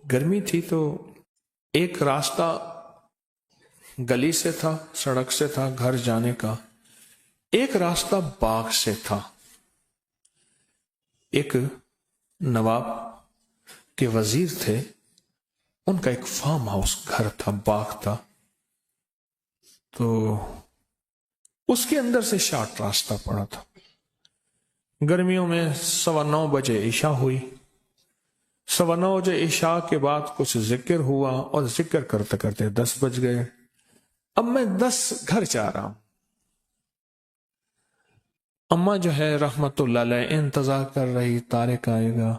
गर्मी थी तो एक रास्ता गली से था, सड़क से था घर जाने का, एक रास्ता बाग से था। एक नवाब के वजीर थे, उनका एक फार्म हाउस घर था, बाग था, तो उसके अंदर से शार्ट रास्ता पड़ा था। गर्मियों में 9:15 बजे ईशा हुई। 9:15 बजे ईशा के बाद कुछ जिक्र हुआ और जिक्र करते करते 10 बज गए। अब मैं 10 घर जा रहा हूं। अम्मा जो है रहमतुल्लाह अलैह इंतजार कर रही, तारिक आएगा।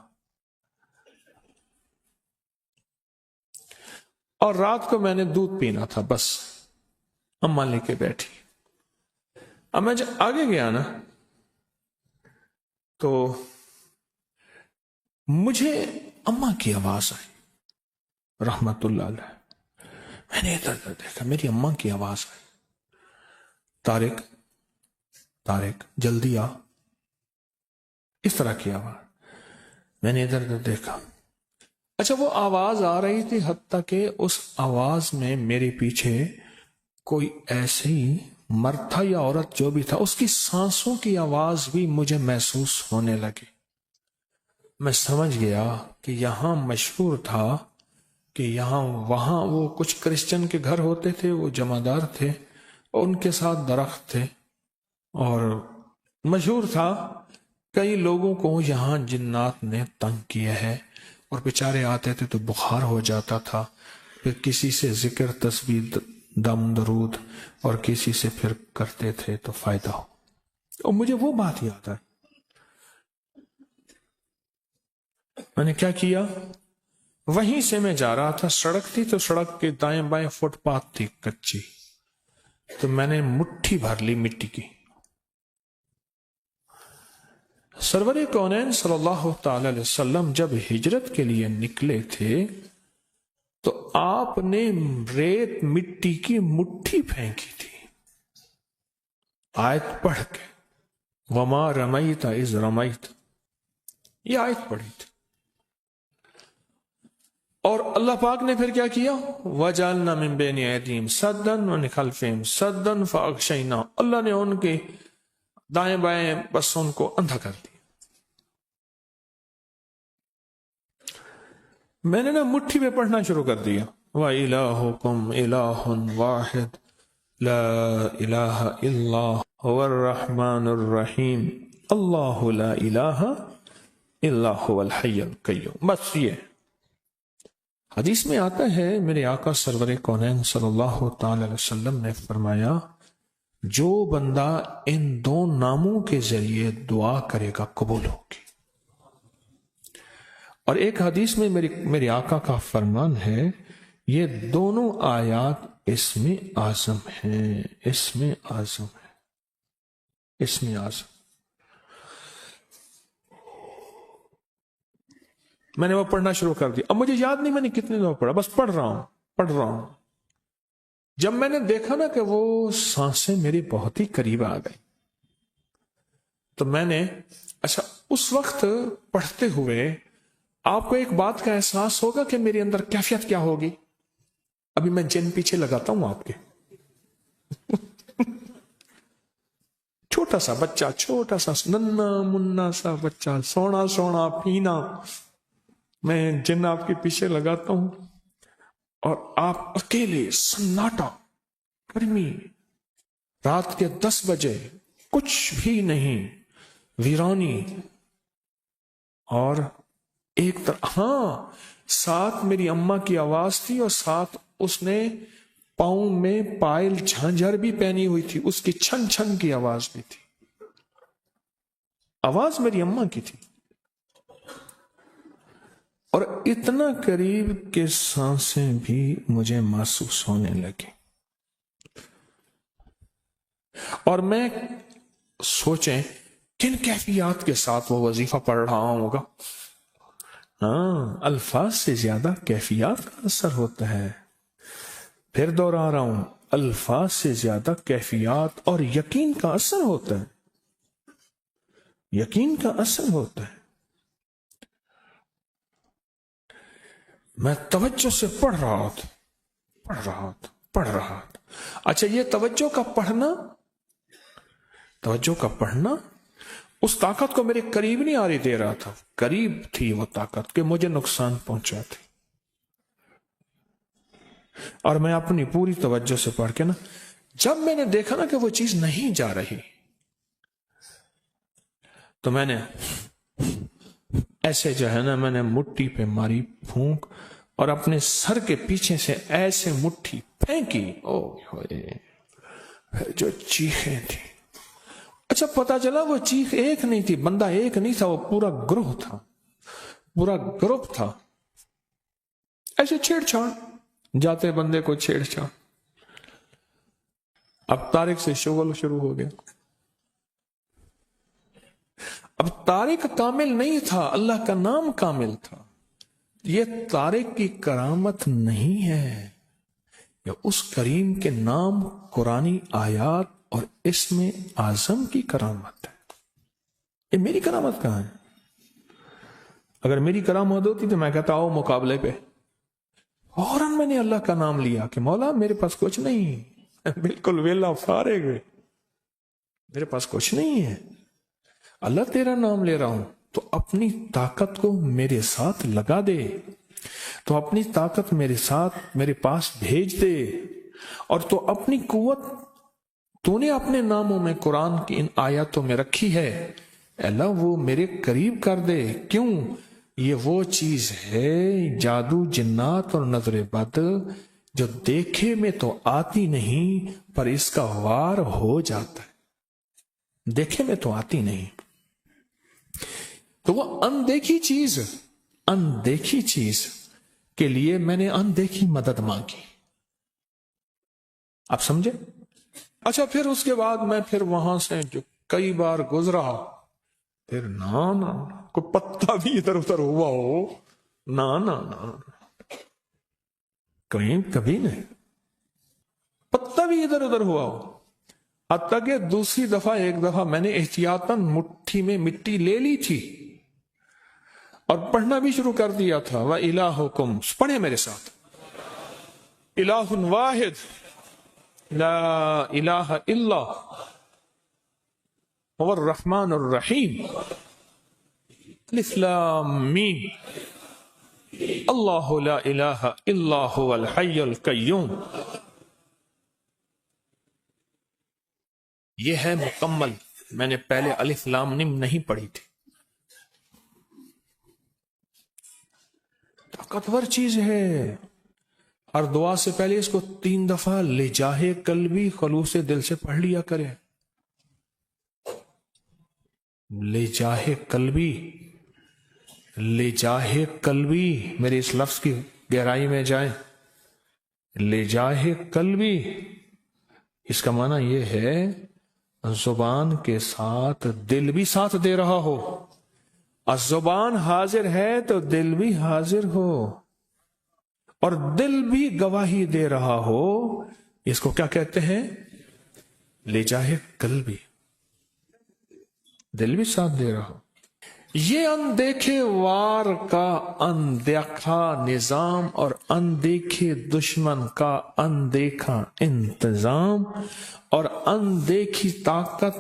और रात को मैंने दूध पीना था, बस अम्मा लेके बैठी। अब मैं जब आगे गया ना तो मुझे अम्मा की आवाज आई रहमतुल्लाह अलैह। मैंने इधर उधर देखा, मेरी अम्मा की आवाज आई, तारिक तारिक जल्दी आ, इस तरह की आवाज। मैंने इधर उधर देखा, अच्छा वो आवाज आ रही थी, हत्ता कि उस आवाज में मेरे पीछे कोई ऐसे ही मर्द था या औरत जो भी था, उसकी सांसों की आवाज भी मुझे महसूस होने लगी। मैं समझ गया कि यहां मशहूर था कि यहां वहां वो कुछ क्रिश्चियन के घर होते थे, वो जमादार थे और उनके साथ दरख्त थे, और मशहूर था कई लोगों को यहां जिन्नात ने तंग किया है और बेचारे आते थे तो बुखार हो जाता था, फिर किसी से जिक्र तस्बीह दम दरूद और किसी से फिर करते थे तो फायदा हो। और मुझे वो बात याद आई। मैंने क्या किया, वहीं से मैं जा रहा था, सड़क थी तो सड़क के दाएं बाएं फुटपाथ थी कच्ची, तो मैंने मुट्ठी भर ली मिट्टी की। सरवरे कौनैन सल्लल्लाहु ताला अलैहि वसल्लम जब हिजरत के लिए निकले थे तो आपने रेत मिट्टी की मुट्ठी फेंकी थी, आयत पढ़ के, वमा रमैता इज रमैत, ये आयत पढ़ी थी। और अल्लाह पाक ने फिर क्या किया, वजअलना मिन बैनि ऐदीहिम सद्दन व मिन खल्फिहिम सद्दन फअग़शयना, अल्लाह ने उनके दाएं बाएं बस उनको अंधा कर दिया। मैंने ना मुट्ठी में पढ़ना शुरू कर दिया, व इलाहुकुम इलाहुन वाहिद ला इलाहा इल्ला हुवर रहमानुर रहीम अल्लाहु ला इलाहा इल्ला हुवल हय्युल कय्यूम। बस ये हदीस में आता है, मेरे आका सरवरे कौनैन सल्लल्लाहु ताला अलैहि वसल्लम ने फरमाया, जो बंदा इन दो नामों के जरिए दुआ करेगा कबूल होगी। और एक हदीस में मेरे आका का फरमान है, ये दोनों आयात इसमें आज़म है, इसमें आज़म है, इसमें आज़म। मैंने वो पढ़ना शुरू कर दिया। अब मुझे याद नहीं मैंने कितने दफा पढ़ा, बस पढ़ रहा हूं। जब मैंने देखा ना कि वो सांसें मेरी बहुत ही करीब आ गई, तो मैंने, अच्छा उस वक्त पढ़ते हुए आपको एक बात का एहसास होगा कि मेरे अंदर कैफियत क्या होगी। अभी मैं जिन पीछे लगाता हूं आपके छोटा सा बच्चा, छोटा सा नन्ना मुन्ना सा बच्चा, सोना सोना पीना, मैं जिन आपके पीछे लगाता हूं और आप अकेले, सन्नाटा, गर्मी, रात के 10 बजे, कुछ भी नहीं, वीरानी, और एक तरह, हाँ, साथ मेरी अम्मा की आवाज थी और साथ उसने पाँव में पायल झांझर भी पहनी हुई थी, उसकी छन छन की आवाज भी थी, आवाज मेरी अम्मा की थी। और इतना करीब के सांसें भी मुझे महसूस होने लगी। और मैं सोचें किन कैफियत के साथ वो वजीफा पढ़ रहा होगा। हाँ, अल्फाज से ज्यादा कैफियत का असर होता है। फिर दोहरा रहा हूं, अल्फाज से ज्यादा कैफियत और यकीन का असर होता है, यकीन का असर होता है। میں توجہ سے پڑھ رہا تھا. اچھا یہ توجہ کا پڑھنا اس طاقت کو میرے قریب نہیں آ رہی دے رہا تھا. قریب تھی وہ طاقت کہ مجھے نقصان پہنچاتی. اور میں اپنی پوری توجہ سے پڑھ کے نا، جب میں نے دیکھا نا کہ وہ چیز نہیں جا رہی، تو میں نے ایسے جو ہے نا، میں نے مٹھی پہ ماری پھونک اور اپنے سر کے پیچھے سے ایسے مٹھی پھینکی. جو چیخیں تھی، اچھا پتا چلا وہ چیخ ایک نہیں تھی، بندہ ایک نہیں تھا، وہ پورا گروہ تھا، پورا گروپ تھا. ایسے چھیڑ چھاڑ، جاتے بندے کو چھیڑ چھاڑ. اب طارق سے شغل شروع ہو گیا. اب طارق کامل نہیں تھا، اللہ کا نام کامل تھا. یہ طارق کی کرامت نہیں ہے، یہ اس کریم کے نام، قرآنی آیات اور اسم اعظم کی کرامت ہے. یہ میری کرامت کہاں ہے؟ اگر میری کرامت ہوتی تو میں کہتا آؤ مقابلے پہ. فوراً میں نے اللہ کا نام لیا کہ مولا میرے پاس کچھ نہیں، بالکل ویلا فارغ، میرے پاس کچھ نہیں ہے، اللہ تیرا نام لے رہا ہوں، تو اپنی طاقت کو میرے ساتھ لگا دے، تو اپنی طاقت میرے ساتھ میرے پاس بھیج دے، اور تو اپنی قوت تو نے اپنے ناموں میں قرآن کی ان آیاتوں میں رکھی ہے، اللہ وہ میرے قریب کر دے. کیوں؟ یہ وہ چیز ہے جادو، جنات اور نظر بد جو دیکھے میں تو آتی نہیں پر اس کا وار ہو جاتا ہے. دیکھے میں تو آتی نہیں، تو وہ اندیکھی چیز کے لیے میں نے اندیکھی مدد مانگی. آپ سمجھے؟ اچھا پھر اس کے بعد میں پھر وہاں سے جو کئی بار گزرا، پھر نہ کوئی پتا بھی ادھر ادھر ہوا ہو، نہ کبھی نہیں پتا بھی ادھر ادھر ہوا ہو. حتیٰ کہ دوسری دفعہ ایک دفعہ میں نے احتیاطاً مٹھی میں مٹی لے لی تھی اور پڑھنا بھی شروع کر دیا تھا. وَإِلَٰهُكُمْ، پڑھیں میرے ساتھ، الہ واحد لا الہ الا هو الرحمن الرحیم، الف لام میم، اللہ لا الہ الا هو الحی القیوم. یہ ہے مکمل. میں نے پہلے الف لام میم نہیں پڑھی تھی. طاقتور چیز ہے. ہر دعا سے پہلے اس کو 3 دفعہ لجاہ قلبی خلوص دل سے پڑھ لیا کرے. لجاہ قلبی، میرے اس لفظ کی گہرائی میں جائیں. لجاہ قلبی، اس کا معنی یہ ہے زبان کے ساتھ دل بھی ساتھ دے رہا ہو. زبان حاضر ہے تو دل بھی حاضر ہو، اور دل بھی گواہی دے رہا ہو. اس کو کیا کہتے ہیں؟ لجاہ قلبی، دل بھی ساتھ دے رہا ہو. یہ اندیکھے وار کا اندیکھا نظام اور اندیکھے دشمن کا اندیکھا انتظام اور اندیکھی طاقت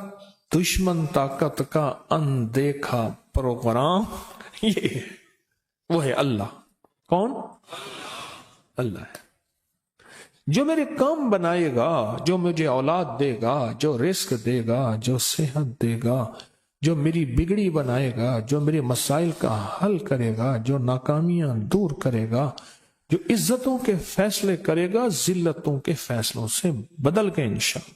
دشمن طاقت کا اندیکھا پروگرام، یہ وہ ہے اللہ. کون؟ اللہ ہے جو میرے کام بنائے گا، جو مجھے اولاد دے گا، جو رزق دے گا، جو صحت دے گا، جو میری بگڑی بنائے گا، جو میرے مسائل کا حل کرے گا، جو ناکامیاں دور کرے گا، جو عزتوں کے فیصلے کرے گا ذلتوں کے فیصلوں سے بدل کے انشاءاللہ.